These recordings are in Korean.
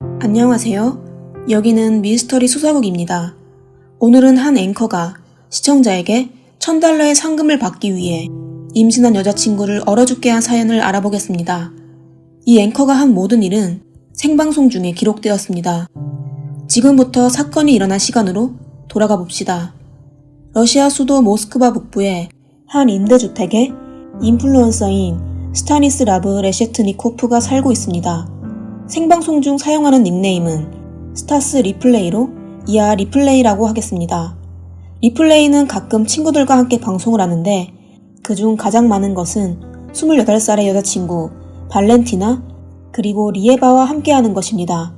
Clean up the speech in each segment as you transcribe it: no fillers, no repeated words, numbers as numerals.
안녕하세요. 여기는 미스터리 수사국입니다. 오늘은 한 앵커가 시청자에게 $1000의 상금을 받기 위해 임신한 여자친구를 얼어 죽게 한 사연을 알아보겠습니다. 이 앵커가 한 모든 일은 생방송 중에 기록되었습니다. 지금부터 사건이 일어난 시간으로 돌아가 봅시다. 러시아 수도 모스크바 북부의 한 임대주택에 인플루언서인 스타니스라브 레셰트니코프가 살고 있습니다. 생방송 중 사용하는 닉네임은 스타스 리플레이로 이하 리플레이라고 하겠습니다. 리플레이는 가끔 친구들과 함께 방송을 하는데 그중 가장 많은 것은 28살의 여자친구 발렌티나 그리고 리에바와 함께하는 것입니다.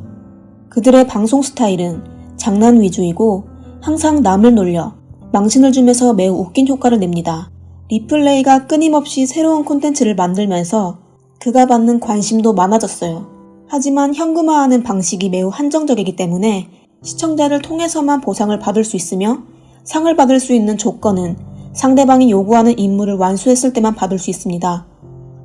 그들의 방송 스타일은 장난 위주이고 항상 남을 놀려 망신을 주면서 매우 웃긴 효과를 냅니다. 리플레이가 끊임없이 새로운 콘텐츠를 만들면서 그가 받는 관심도 많아졌어요. 하지만 현금화하는 방식이 매우 한정적이기 때문에 시청자를 통해서만 보상을 받을 수 있으며 상을 받을 수 있는 조건은 상대방이 요구하는 임무를 완수했을 때만 받을 수 있습니다.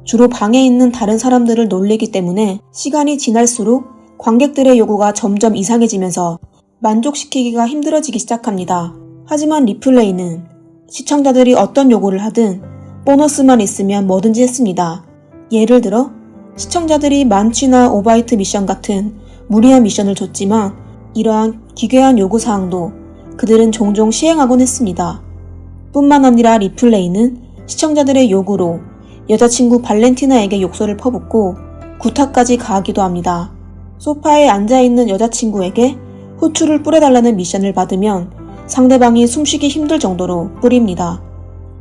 주로 방에 있는 다른 사람들을 놀리기 때문에 시간이 지날수록 관객들의 요구가 점점 이상해지면서 만족시키기가 힘들어지기 시작합니다. 하지만 리플레이는 시청자들이 어떤 요구를 하든 보너스만 있으면 뭐든지 했습니다. 예를 들어 시청자들이 만취나 오바이트 미션 같은 무리한 미션을 줬지만 이러한 기괴한 요구사항도 그들은 종종 시행하곤 했습니다. 뿐만 아니라 리플레이는 시청자들의 요구로 여자친구 발렌티나에게 욕설을 퍼붓고 구타까지 가하기도 합니다. 소파에 앉아있는 여자친구에게 후추를 뿌려달라는 미션을 받으면 상대방이 숨쉬기 힘들 정도로 뿌립니다.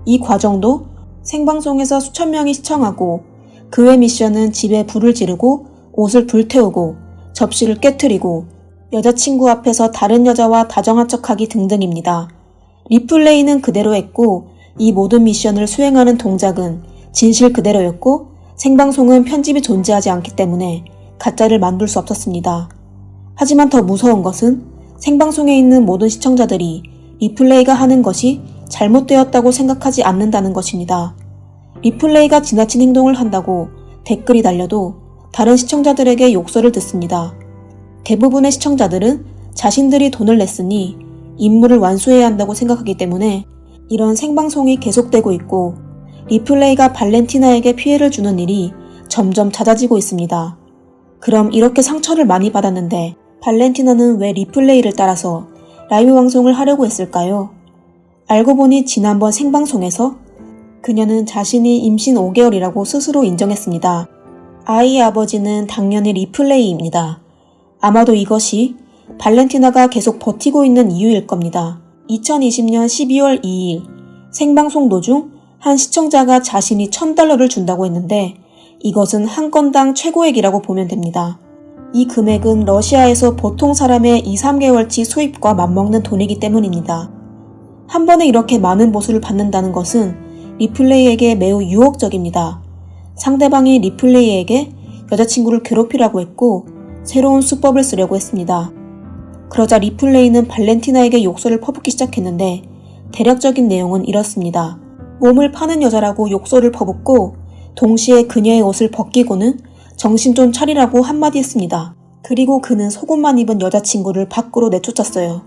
이 과정도 생방송에서 수천 명이 시청하고 그 외 미션은 집에 불을 지르고 옷을 불태우고 접시를 깨트리고 여자친구 앞에서 다른 여자와 다정한 척하기 등등입니다. 리플레이는 그대로 했고 이 모든 미션을 수행하는 동작은 진실 그대로였고 생방송은 편집이 존재하지 않기 때문에 가짜를 만들 수 없었습니다. 하지만 더 무서운 것은 생방송에 있는 모든 시청자들이 리플레이가 하는 것이 잘못되었다고 생각하지 않는다는 것입니다. 리플레이가 지나친 행동을 한다고 댓글이 달려도 다른 시청자들에게 욕설을 듣습니다. 대부분의 시청자들은 자신들이 돈을 냈으니 임무를 완수해야 한다고 생각하기 때문에 이런 생방송이 계속되고 있고 리플레이가 발렌티나에게 피해를 주는 일이 점점 잦아지고 있습니다. 그럼 이렇게 상처를 많이 받았는데 발렌티나는 왜 리플레이를 따라서 라이브 방송을 하려고 했을까요? 알고 보니 지난번 생방송에서 그녀는 자신이 임신 5개월이라고 스스로 인정했습니다. 아이의 아버지는 당연히 리플레이입니다. 아마도 이것이 발렌티나가 계속 버티고 있는 이유일 겁니다. 2020년 12월 2일 생방송 도중 한 시청자가 자신이 $1000를 준다고 했는데 이것은 한 건당 최고액이라고 보면 됩니다. 이 금액은 러시아에서 보통 사람의 2-3개월치 수입과 맞먹는 돈이기 때문입니다. 한 번에 이렇게 많은 보수를 받는다는 것은 리플레이에게 매우 유혹적입니다. 상대방이 리플레이에게 여자친구를 괴롭히라고 했고 새로운 수법을 쓰려고 했습니다. 그러자 리플레이는 발렌티나에게 욕설을 퍼붓기 시작했는데 대략적인 내용은 이렇습니다. 몸을 파는 여자라고 욕설을 퍼붓고 동시에 그녀의 옷을 벗기고는 정신 좀 차리라고 한마디 했습니다. 그리고 그는 속옷만 입은 여자친구를 밖으로 내쫓았어요.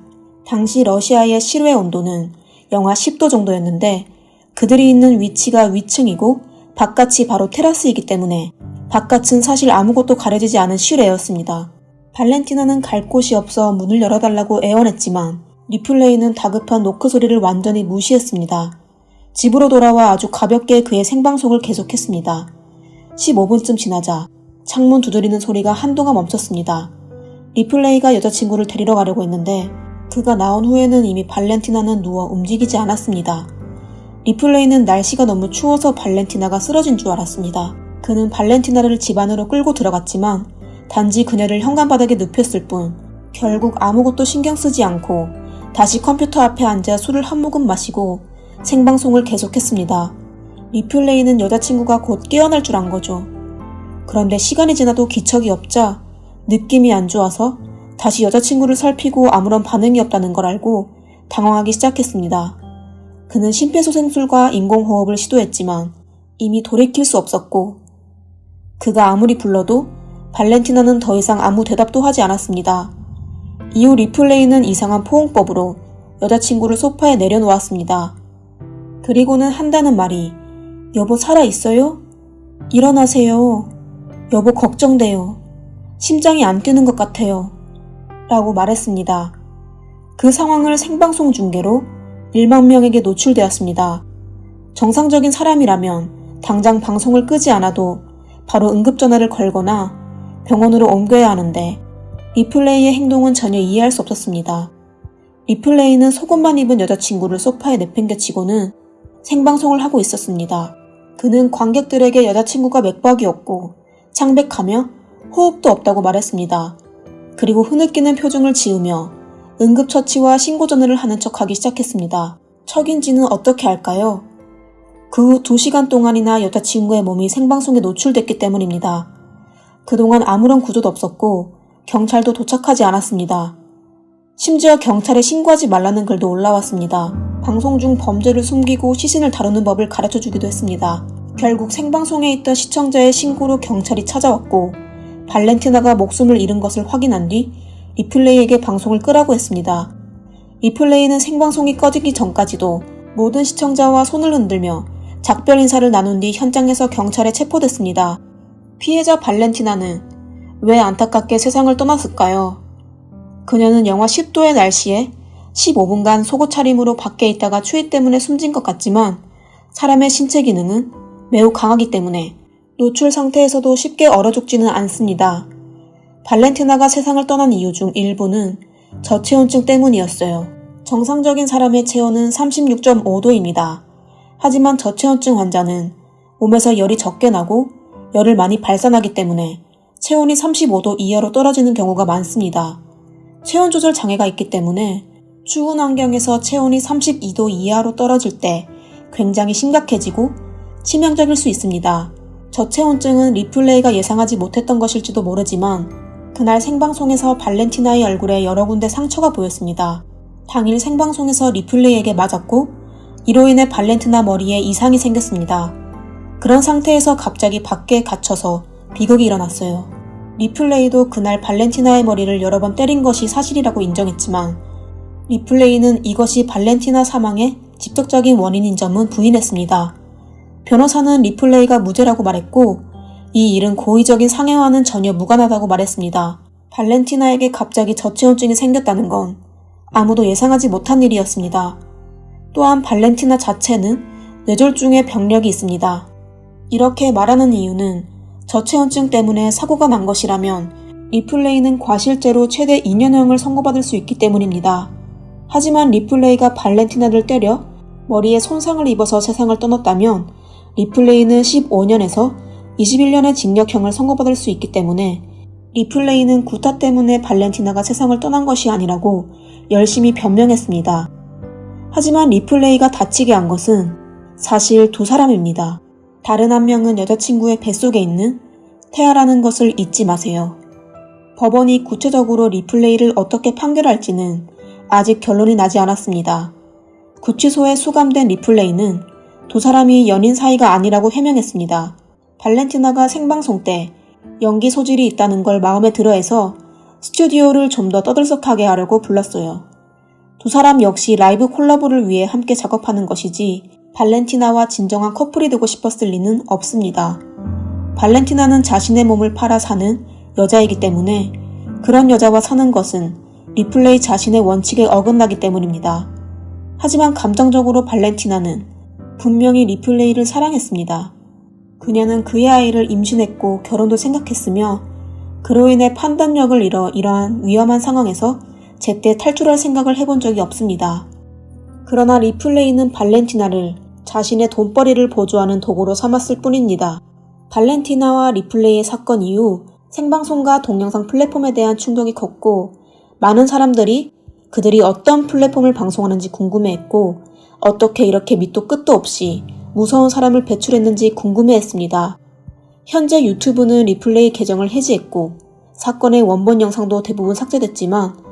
당시 러시아의 실외 온도는 영하 10도 정도였는데 그들이 있는 위치가 위층이고 바깥이 바로 테라스이기 때문에 바깥은 사실 아무것도 가려지지 않은 실외였습니다. 발렌티나는 갈 곳이 없어 문을 열어달라고 애원했지만 리플레이는 다급한 노크 소리를 완전히 무시했습니다. 집으로 돌아와 아주 가볍게 그의 생방송을 계속했습니다. 15분쯤 지나자 창문 두드리는 소리가 한동안 멈췄습니다. 리플레이가 여자친구를 데리러 가려고 했는데 그가 나온 후에는 이미 발렌티나는 누워 움직이지 않았습니다. 리플레이는 날씨가 너무 추워서 발렌티나가 쓰러진 줄 알았습니다. 그는 발렌티나를 집 안으로 끌고 들어갔지만 단지 그녀를 현관바닥에 눕혔을 뿐 결국 아무것도 신경 쓰지 않고 다시 컴퓨터 앞에 앉아 술을 한 모금 마시고 생방송을 계속했습니다. 리플레이는 여자친구가 곧 깨어날 줄 안 거죠. 그런데 시간이 지나도 기척이 없자 느낌이 안 좋아서 다시 여자친구를 살피고 아무런 반응이 없다는 걸 알고 당황하기 시작했습니다. 그는 심폐소생술과 인공호흡을 시도했지만 이미 돌이킬 수 없었고 그가 아무리 불러도 발렌티나는 더 이상 아무 대답도 하지 않았습니다. 이후 리플레이는 이상한 포옹법으로 여자친구를 소파에 내려놓았습니다. 그리고는 한다는 말이 여보 살아있어요? 일어나세요. 여보 걱정돼요. 심장이 안 뛰는 것 같아요. 라고 말했습니다. 그 상황을 생방송 중계로 1만 명에게 노출되었습니다. 정상적인 사람이라면 당장 방송을 끄지 않아도 바로 응급전화를 걸거나 병원으로 옮겨야 하는데 리플레이의 행동은 전혀 이해할 수 없었습니다. 리플레이는 속옷만 입은 여자친구를 소파에 내팽개치고는 생방송을 하고 있었습니다. 그는 관객들에게 여자친구가 맥박이었고 창백하며 호흡도 없다고 말했습니다. 그리고 흐느끼는 표정을 지으며 응급처치와 신고전화를 하는 척하기 시작했습니다. 척인지는 어떻게 할까요? 그 후 2시간 동안이나 여자친구의 몸이 생방송에 노출됐기 때문입니다. 그동안 아무런 구조도 없었고 경찰도 도착하지 않았습니다. 심지어 경찰에 신고하지 말라는 글도 올라왔습니다. 방송 중 범죄를 숨기고 시신을 다루는 법을 가르쳐주기도 했습니다. 결국 생방송에 있던 시청자의 신고로 경찰이 찾아왔고 발렌티나가 목숨을 잃은 것을 확인한 뒤 리플레이에게 방송을 끄라고 했습니다. 리플레이는 생방송이 꺼지기 전까지도 모든 시청자와 손을 흔들며 작별 인사를 나눈 뒤 현장에서 경찰에 체포됐습니다. 피해자 발렌티나는 왜 안타깝게 세상을 떠났을까요? 그녀는 영하 10도의 날씨에 15분간 속옷 차림으로 밖에 있다가 추위 때문에 숨진 것 같지만 사람의 신체 기능은 매우 강하기 때문에 노출 상태에서도 쉽게 얼어 죽지는 않습니다. 발렌티나가 세상을 떠난 이유 중 일부는 저체온증 때문이었어요. 정상적인 사람의 체온은 36.5도입니다. 하지만 저체온증 환자는 몸에서 열이 적게 나고 열을 많이 발산하기 때문에 체온이 35도 이하로 떨어지는 경우가 많습니다. 체온 조절 장애가 있기 때문에 추운 환경에서 체온이 32도 이하로 떨어질 때 굉장히 심각해지고 치명적일 수 있습니다. 저체온증은 리플레이가 예상하지 못했던 것일지도 모르지만 그날 생방송에서 발렌티나의 얼굴에 여러 군데 상처가 보였습니다. 당일 생방송에서 리플레이에게 맞았고 이로 인해 발렌티나 머리에 이상이 생겼습니다. 그런 상태에서 갑자기 밖에 갇혀서 비극이 일어났어요. 리플레이도 그날 발렌티나의 머리를 여러 번 때린 것이 사실이라고 인정했지만 리플레이는 이것이 발렌티나 사망의 직접적인 원인인 점은 부인했습니다. 변호사는 리플레이가 무죄라고 말했고 이 일은 고의적인 상해와는 전혀 무관하다고 말했습니다. 발렌티나에게 갑자기 저체온증이 생겼다는 건 아무도 예상하지 못한 일이었습니다. 또한 발렌티나 자체는 뇌졸중의 병력이 있습니다. 이렇게 말하는 이유는 저체온증 때문에 사고가 난 것이라면 리플레이는 과실죄로 최대 2년형을 선고받을 수 있기 때문입니다. 하지만 리플레이가 발렌티나를 때려 머리에 손상을 입어서 세상을 떠났다면 리플레이는 15년에서 21년의 징역형을 선고받을 수 있기 때문에 리플레이는 구타 때문에 발렌티나가 세상을 떠난 것이 아니라고 열심히 변명했습니다. 하지만 리플레이가 다치게 한 것은 사실 두 사람입니다. 다른 한 명은 여자친구의 뱃속에 있는 태아라는 것을 잊지 마세요. 법원이 구체적으로 리플레이를 어떻게 판결할지는 아직 결론이 나지 않았습니다. 구치소에 수감된 리플레이는 두 사람이 연인 사이가 아니라고 해명했습니다. 발렌티나가 생방송 때 연기 소질이 있다는 걸 마음에 들어해서 스튜디오를 좀 더 떠들썩하게 하려고 불렀어요. 두 사람 역시 라이브 콜라보를 위해 함께 작업하는 것이지 발렌티나와 진정한 커플이 되고 싶었을 리는 없습니다. 발렌티나는 자신의 몸을 팔아 사는 여자이기 때문에 그런 여자와 사는 것은 리플레이 자신의 원칙에 어긋나기 때문입니다. 하지만 감정적으로 발렌티나는 분명히 리플레이를 사랑했습니다. 그녀는 그의 아이를 임신했고 결혼도 생각했으며 그로 인해 판단력을 잃어 이러한 위험한 상황에서 제때 탈출할 생각을 해본 적이 없습니다. 그러나 리플레이는 발렌티나를 자신의 돈벌이를 보조하는 도구로 삼았을 뿐입니다. 발렌티나와 리플레이의 사건 이후 생방송과 동영상 플랫폼에 대한 충격이 컸고 많은 사람들이 그들이 어떤 플랫폼을 방송하는지 궁금해했고 어떻게 이렇게 밑도 끝도 없이 무서운 사람을 배출했는지 궁금해했습니다. 현재 유튜브는 리플레이 계정을 해지했고 사건의 원본 영상도 대부분 삭제됐지만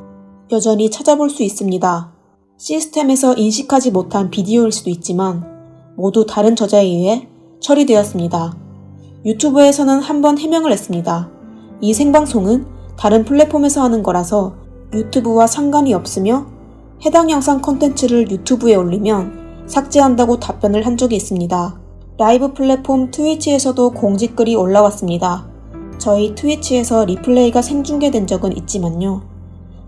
여전히 찾아볼 수 있습니다. 시스템에서 인식하지 못한 비디오일 수도 있지만 모두 다른 저자에 의해 처리되었습니다. 유튜브에서는 한번 해명을 했습니다. 이 생방송은 다른 플랫폼에서 하는 거라서 유튜브와 상관이 없으며 해당 영상 콘텐츠를 유튜브에 올리면 삭제한다고 답변을 한 적이 있습니다. 라이브 플랫폼 트위치에서도 공지글이 올라왔습니다. 저희 트위치에서 리플레이가 생중계된 적은 있지만요.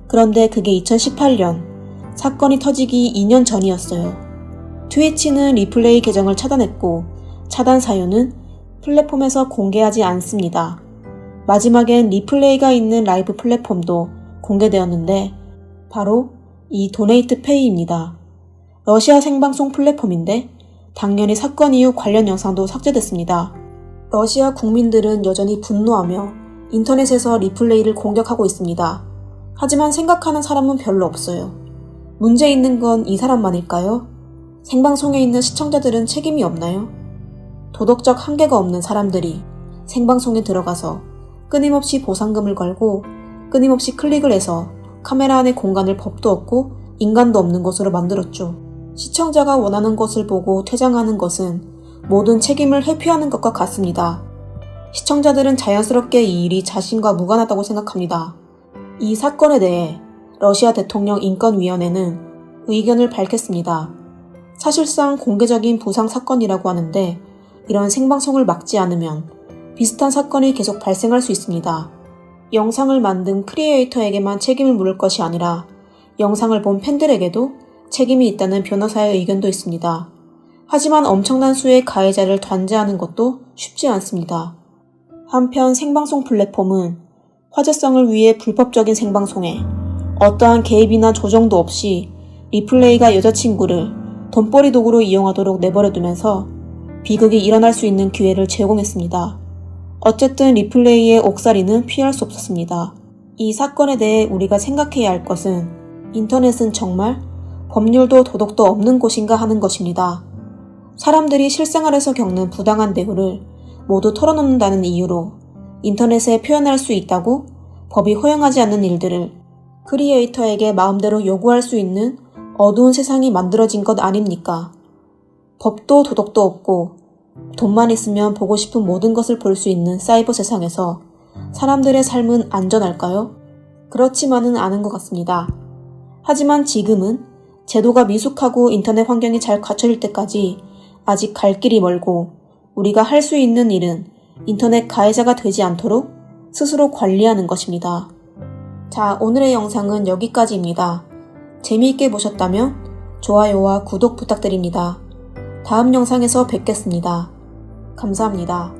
그런데 그게 2018년, 사건이 터지기 2년 전이었어요. 트위치는 리플레이 계정을 차단했고 차단 사유는 플랫폼에서 공개하지 않습니다. 마지막엔 리플레이가 있는 라이브 플랫폼도 공개되었는데 바로 이 도네이트 페이입니다. 러시아 생방송 플랫폼인데 당연히 사건 이후 관련 영상도 삭제됐습니다. 러시아 국민들은 여전히 분노하며 인터넷에서 리플레이를 공격하고 있습니다. 하지만 생각하는 사람은 별로 없어요. 문제 있는 건 이 사람만일까요? 생방송에 있는 시청자들은 책임이 없나요? 도덕적 한계가 없는 사람들이 생방송에 들어가서 끊임없이 보상금을 걸고 끊임없이 클릭을 해서 카메라 안의 공간을 법도 없고 인간도 없는 곳으로 만들었죠. 시청자가 원하는 것을 보고 퇴장하는 것은 모든 책임을 회피하는 것과 같습니다. 시청자들은 자연스럽게 이 일이 자신과 무관하다고 생각합니다. 이 사건에 대해 러시아 대통령 인권위원회는 의견을 밝혔습니다. 사실상 공개적인 부상 사건이라고 하는데 이런 생방송을 막지 않으면 비슷한 사건이 계속 발생할 수 있습니다. 영상을 만든 크리에이터에게만 책임을 물을 것이 아니라 영상을 본 팬들에게도 책임이 있다는 변호사의 의견도 있습니다. 하지만 엄청난 수의 가해자를 단죄하는 것도 쉽지 않습니다. 한편 생방송 플랫폼은 화제성을 위해 불법적인 생방송에 어떠한 개입이나 조정도 없이 리플레이가 여자친구를 돈벌이 도구로 이용하도록 내버려두면서 비극이 일어날 수 있는 기회를 제공했습니다. 어쨌든 리플레이의 옥살이는 피할 수 없었습니다. 이 사건에 대해 우리가 생각해야 할 것은 인터넷은 정말 법률도 도덕도 없는 곳인가 하는 것입니다. 사람들이 실생활에서 겪는 부당한 대우를 모두 털어놓는다는 이유로 인터넷에 표현할 수 있다고 법이 허용하지 않는 일들을 크리에이터에게 마음대로 요구할 수 있는 어두운 세상이 만들어진 것 아닙니까? 법도 도덕도 없고 돈만 있으면 보고 싶은 모든 것을 볼 수 있는 사이버 세상에서 사람들의 삶은 안전할까요? 그렇지만은 않은 것 같습니다. 하지만 지금은 제도가 미숙하고 인터넷 환경이 잘 갖춰질 때까지 아직 갈 길이 멀고 우리가 할 수 있는 일은 인터넷 가해자가 되지 않도록 스스로 관리하는 것입니다. 자, 오늘의 영상은 여기까지입니다. 재미있게 보셨다면 좋아요와 구독 부탁드립니다. 다음 영상에서 뵙겠습니다. 감사합니다.